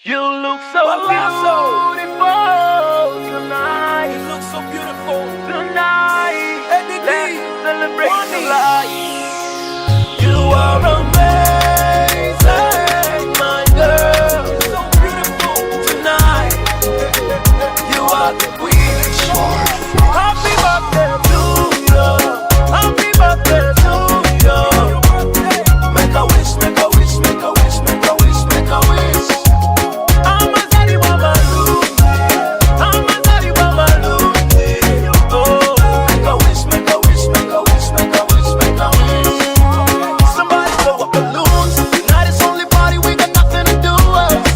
You look so beautiful tonight. You look so beautiful Tonight, Eddie D, let's celebrate Money. the life. You are amazing, my girl. so beautiful Tonight, you are the queen. Happy birthday to you. Happy birthday to you. Make a wish, make a wish, make a wish, make a wish, make a wish. I'm a daddy babalu. I'm a daddy babalu. Oh, make a wish, make a wish, make a wish, make a wish, make a wish. Somebody blow up balloons. Tonight is only party, we got nothing to do.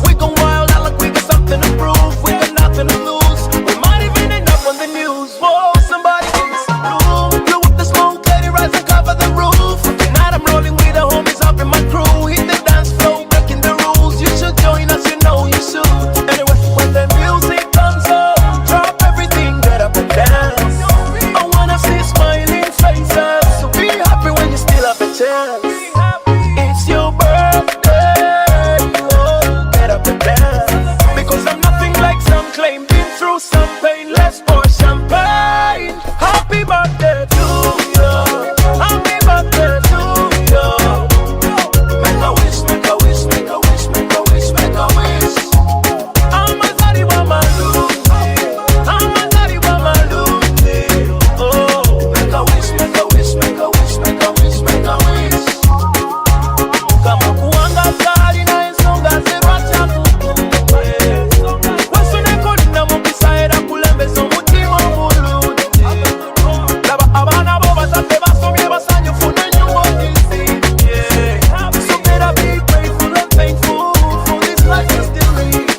We gon' wild out like we got something to prove. We got nothing to lose. We might even end up on the news. Whoa, somebody give me some room. Blow up the smoke, let it rise and cover the roof. Tonight I'm rolling with the homies up in my crew. Hit the dance floor, breaking the rules. You should join us, you know you should. Anyway, when the music comes on, drop everything, get up and dance. I wanna see smiling faces, so be happy when you still have a chance. It's your birthday, oh, get up and dance. Because I'm nothing like some claim, been through some pain, let's pour champagne. Happy birthday to you, happy birthday to you. Make a wish, make a wish, make a wish, make a wish, make a wish. I'm a daddy babalu, I'm a daddy babalu. Oh, make a wish, make a wish, make a wish, make a wish, make a wish. Kama kuangaza lina ensonga zerwacha kukumwe. Wesuneko lina mukisaera kulembeza omutima omulungi. Laba abaana bo bazadde basomye basanyufu n'ennyumba ozizimye. So better be grateful and thankful for this life you still live.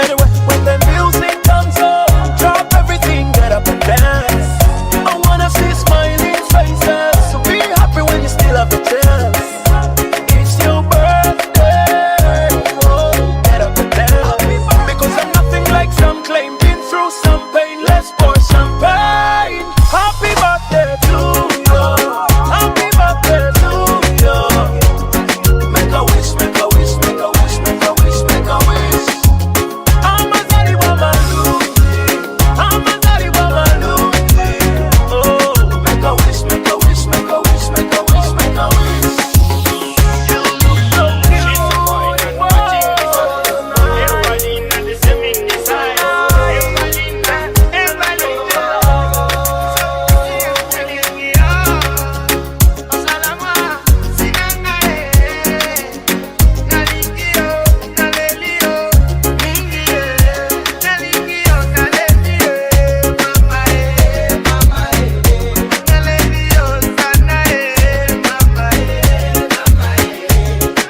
Anyway, when the music comes on, drop everything, get up and dance. I wanna see smiling faces, so be happy when you still have a chance. It's your birthday, oh, get up and dance. Because I'm nothing like some claim, been through some pain, let's pour champagne. Happy birthday to you, happy birthday to you. Make a wish, make a wish, make a wish, make a wish, make a wish. I'm a daddy babalu, I'm a daddy babalu. Oh, make a wish, make a wish, make a wish, make a wish, make a wish. You look so beautiful. Everybody in the swimming design. Everybody in the Salama, sinangae, nalingio, nalelio, mingie, nalingio, nalelio, mamae, nalelio, sanae, mamae,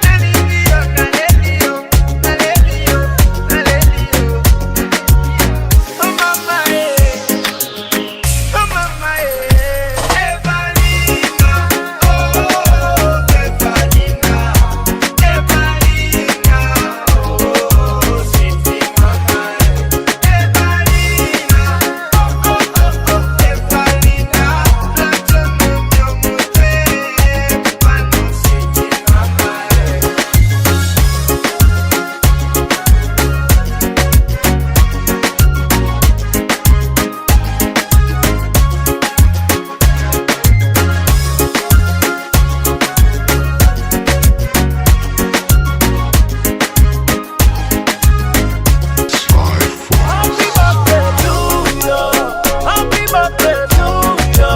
nalingio, nalelio, nalelio, nalelio, oh mamae. Oh mama, Evalina, oh Evalina, Evalina, oh sweetie mama, Evalina, oh Evalina, plato mucho mute, pano sweetie mama. Happy birthday to you, happy birthday to you.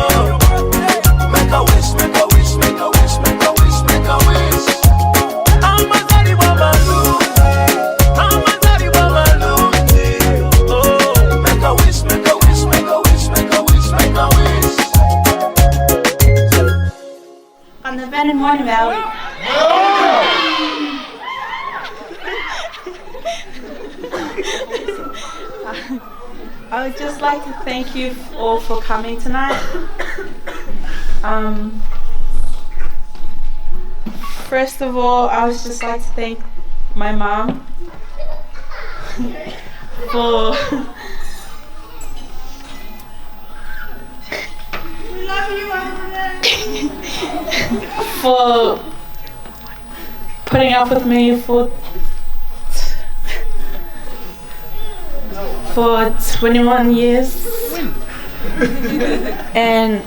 Make a wish, make a wish, make a wish, make a wish, make a wish. I'm a daddy babalu, I'm a daddy babalu. Oh, make a wish, make a wish, make a wish, make a wish, make a wish. On the Ben and Morning Valley. I would just like to thank you all for coming tonight. First of all, I would just like to thank my mom for for putting up with me for for 21 years. And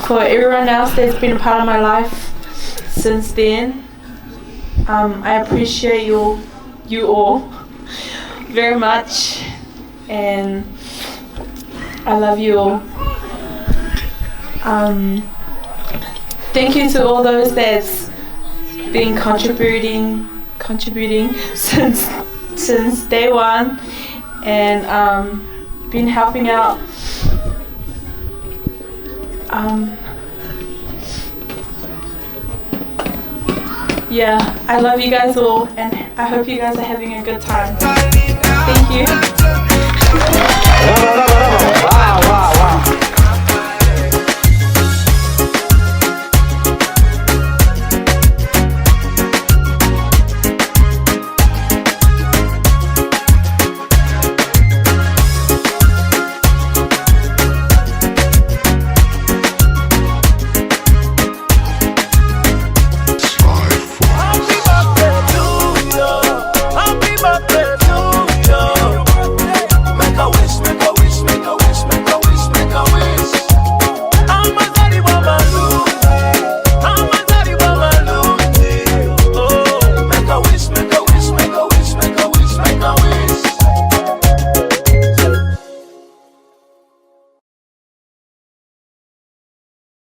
for everyone else that's been a part of my life since then, I appreciate you all very much, and I love you all. Thank you to all those that's been contributing since day one, and been helping out. Yeah, I love you guys all, and I hope you guys are having a good time. Thank you.